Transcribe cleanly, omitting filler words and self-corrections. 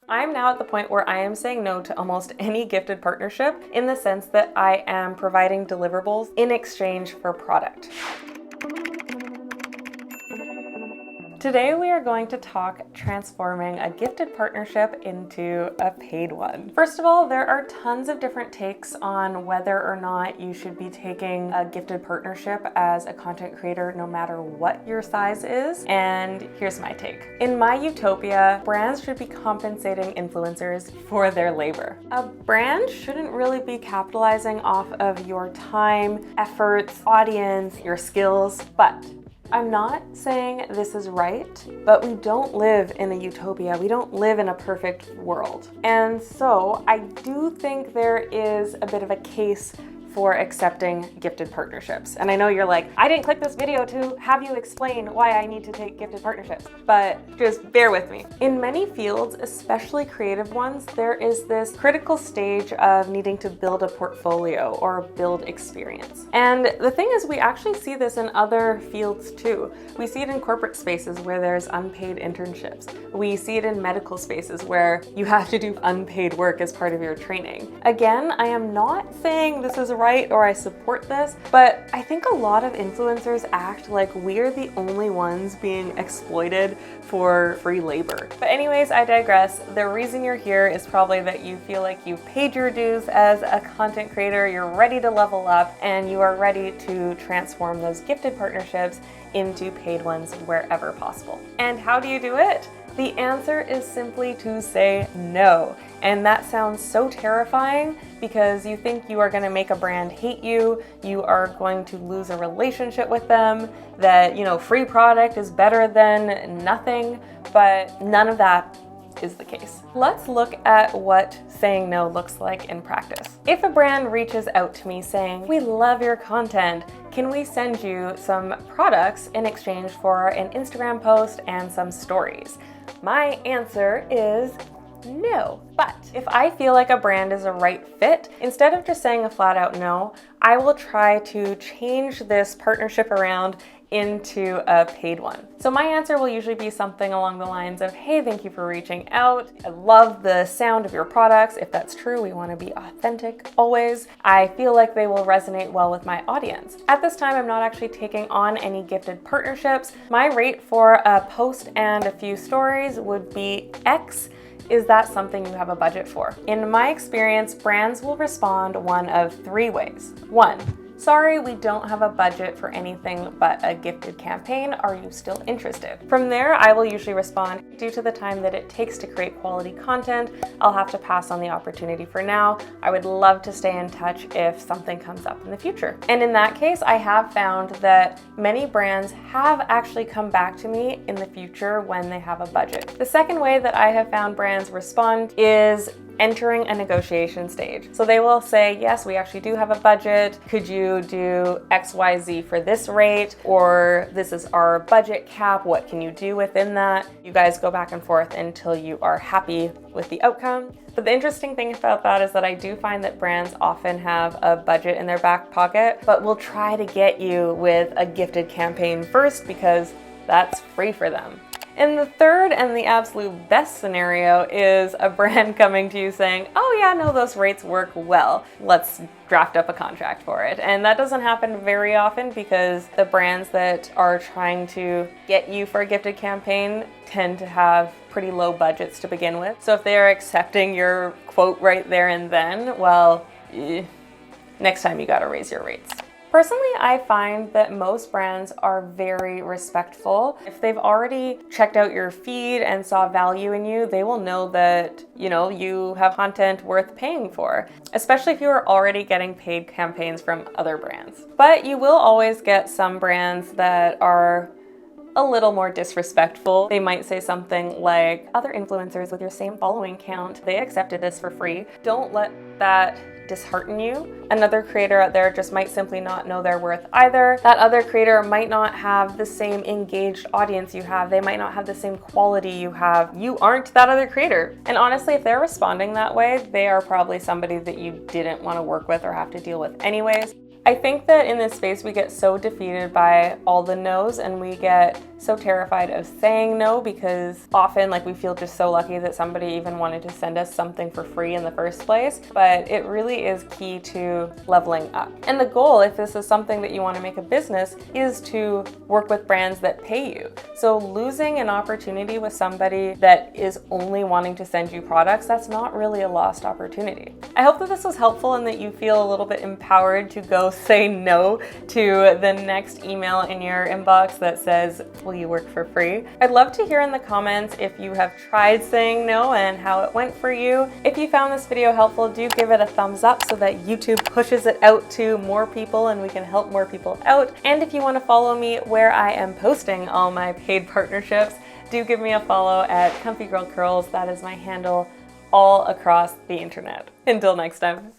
I'm now at the point where I am saying no to almost any gifted partnership in the sense that I am providing deliverables in exchange for product. Today we are going to talk transforming a gifted partnership into a paid one. First of all, there are tons of different takes on whether or not you should be taking a gifted partnership as a content creator no matter what your size is, and here's my take. In my utopia, brands should be compensating influencers for their labor. A brand shouldn't really be capitalizing off of your time, efforts, audience, your skills, but I'm not saying this is right, but we don't live in a utopia. We don't live in a perfect world. And so I do think there is a bit of a case for accepting gifted partnerships. And I know you're like, I didn't click this video to have you explain why I need to take gifted partnerships, but just bear with me. In many fields, especially creative ones, there is this critical stage of needing to build a portfolio or build experience. And the thing is, we actually see this in other fields too. We see it in corporate spaces where there's unpaid internships. We see it in medical spaces where you have to do unpaid work as part of your training. Again, I am not saying this is right or I support this, but I think a lot of influencers act like we're the only ones being exploited for free labor. But anyways, I digress. The reason you're here is probably that you feel like you've paid your dues as a content creator, you're ready to level up, and you are ready to transform those gifted partnerships into paid ones wherever possible. And how do you do it? The answer is simply to say no. And that sounds so terrifying because you think you are going to make a brand hate you, you are going to lose a relationship with them, that, free product is better than nothing, but none of that is the case. Let's look at what saying no looks like in practice. If a brand reaches out to me saying, we love your content, can we send you some products in exchange for an Instagram post and some stories? My answer is no. But if I feel like a brand is a right fit, instead of just saying a flat out no, I will try to change this partnership around into a paid one. So my answer will usually be something along the lines of, hey, thank you for reaching out. I love the sound of your products. If that's true, we want to be authentic always. I feel like they will resonate well with my audience. At this time, I'm not actually taking on any gifted partnerships. My rate for a post and a few stories would be X. Is that something you have a budget for? In my experience, brands will respond one of three ways. One, sorry, we don't have a budget for anything but a gifted campaign. Are you still interested? From there, I will usually respond, due to the time that it takes to create quality content, I'll have to pass on the opportunity for now. I would love to stay in touch if something comes up in the future. And in that case, I have found that many brands have actually come back to me in the future when they have a budget. The second way that I have found brands respond is entering a negotiation stage. So they will say, yes, we actually do have a budget. Could you do XYZ for this rate? Or this is our budget cap. What can you do within that? You guys go back and forth until you are happy with the outcome. But the interesting thing about that is that I do find that brands often have a budget in their back pocket, but will try to get you with a gifted campaign first because that's free for them. And the third and the absolute best scenario is a brand coming to you saying, oh yeah, no, those rates work well. Let's draft up a contract for it. And that doesn't happen very often because the brands that are trying to get you for a gifted campaign tend to have pretty low budgets to begin with. So if they are accepting your quote right there and then, well, next time you gotta raise your rates. Personally, I find that most brands are very respectful. If they've already checked out your feed and saw value in you, they will know that, you have content worth paying for, especially if you are already getting paid campaigns from other brands. But you will always get some brands that are a little more disrespectful. They might say something like, other influencers with your same following count, they accepted this for free. Don't let that dishearten you. Another creator out there just might simply not know their worth either. That other creator might not have the same engaged audience you have. They might not have the same quality you have. You aren't that other creator. And honestly, if they're responding that way, they are probably somebody that you didn't want to work with or have to deal with anyways. I think that in this space, we get so defeated by all the no's and we get so terrified of saying no, because often like we feel just so lucky that somebody even wanted to send us something for free in the first place. But it really is key to leveling up. And the goal, if this is something that you want to make a business, is to work with brands that pay you. So losing an opportunity with somebody that is only wanting to send you products, that's not really a lost opportunity. I hope that this was helpful and that you feel a little bit empowered to go say no to the next email in your inbox that says, will you work for free? I'd love to hear in the comments if you have tried saying no and how it went for you. If you found this video helpful, do give it a thumbs up so that YouTube pushes it out to more people and we can help more people out. And if you want to follow me where I am posting all my paid partnerships, do give me a follow at Comfy Girl Curls. That is my handle all across the internet. Until next time.